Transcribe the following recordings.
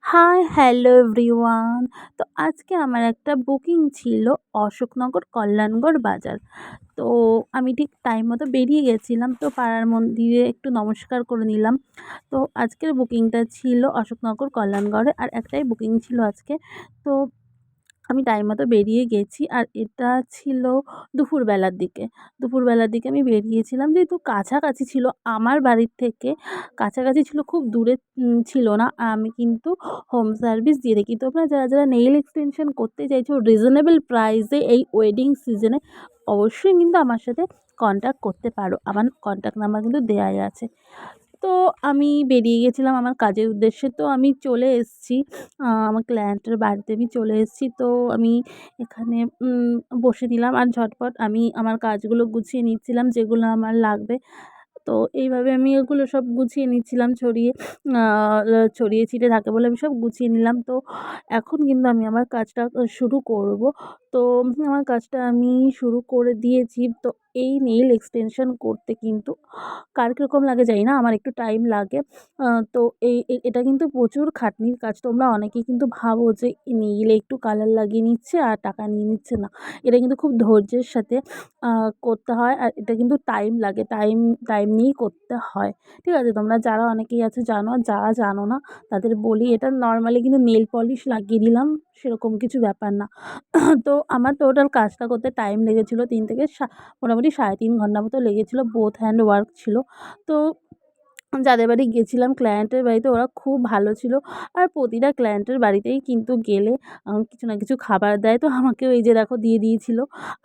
High, hello everyone. তো আজকে আমার একটা বুকিং ছিল অশোকনগর কল্যাণগড় বাজার। তো আমি ঠিক টাইম মতো বেরিয়ে গেছিলাম। তো পাড়ার মন্দিরে একটু নমস্কার করে নিলাম। তো আজকের বুকিংটা ছিল অশোকনগর কল্যাণগড়ে, আর একটাই বুকিং ছিল আজকে। তো আমি টাইম মতো বেরিয়ে গেছি, আর এটা ছিল দুপুরবেলার দিকে। দুপুরবেলার দিকে আমি বেরিয়েছিলাম, যেহেতু কাছাকাছি ছিল আমার বাড়ির থেকে, কাছাকাছি ছিল, খুব দূরে ছিল না। আমি কিন্তু হোম সার্ভিস দিয়ে থাকি। তোমরা যারা যারা নেইল এক্সটেনশন করতে চাইছো রিজনেবল প্রাইসে এই ওয়েডিং সিজনে, অবশ্যই কিন্তু আমার সাথে কন্ট্যাক্ট করতে পারো। আমার কন্ট্যাক্ট নাম্বার কিন্তু দেওয়াই আছে। তো আমি বেরিয়ে গেছিলাম আমার কাজের উদ্দেশ্যে। তো আমি চলে এসেছি আমার ক্লায়েন্টের বাড়িতে আমি চলে এসেছি। তো আমি এখানে বসে নিলাম, আর ঝটপট আমি আমার কাজগুলো গুছিয়ে নিচ্ছিলাম, যেগুলো আমার লাগবে। তো এইভাবে আমি ওগুলো সব গুছিয়ে নিচ্ছিলাম, আ ছড়িয়ে ছিটিয়ে থাকে বলে আমি সব গুছিয়ে নিলাম। তো এখন কিন্তু আমি আমার কাজটা শুরু করব। তো আমার কাজটা আমি শুরু করে দিয়েছি। তো এই নেইল এক্সটেনশন করতে কিন্তু কার কীরকম লাগে জানি না, আমার একটু টাইম লাগে। তো এটা কিন্তু প্রচুর খাটনির কাজ। তোমরা অনেকেই কিন্তু ভাবো যে নেইলে একটু কালার লাগিয়ে নিচ্ছে আর টাকা নিয়ে নিচ্ছে, না। এটা কিন্তু খুব ধৈর্যের সাথে করতে হয়, আর এটা কিন্তু টাইম লাগে। টাইম নিয়েই করতে হয়। ঠিক আছে? তোমরা যারা অনেকেই আছো জানো, আর যারা জানো না তাদের বলি, এটা নরমালি কিন্তু নেল পলিশ লাগিয়ে দিলাম, সেরকম কিছু ব্যাপার না। তো আমার টোটাল কাজটা করতে টাইম লেগেছিল ৩ থেকে মোটামুটি ৩.৫ ঘন্টা মতো লেগেছিল। বোথ হ্যান্ড ওয়ার্ক ছিল। তো যাদের বাড়ি গেছিলাম ক্লায়েন্টের বাড়িতে, ওরা খুব ভালো ছিল। আর প্রতিটা ক্লায়েন্টের বাড়িতেই কিন্তু গেলে কিছু না কিছু খাবার দেয়। তো আমাকেও এই যে দেখো দিয়ে দিয়েছিল।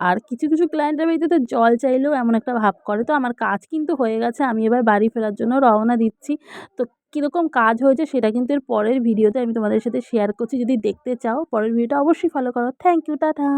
আর কিছু কিছু ক্লায়েন্টের বাড়িতে তো জল চাইলেও এমন একটা ভাব করে। তো আমার কাজ কিন্তু হয়ে গেছে। আমি এবার বাড়ি ফেরার জন্য রওনা দিচ্ছি। তো কীরকম কাজ হয়েছে সেটা কিন্তু এর পরের ভিডিওতে আমি তোমাদের সাথে শেয়ার করছি। যদি দেখতে চাও পরের ভিডিওটা অবশ্যই ফলো করো। Thank you, tata.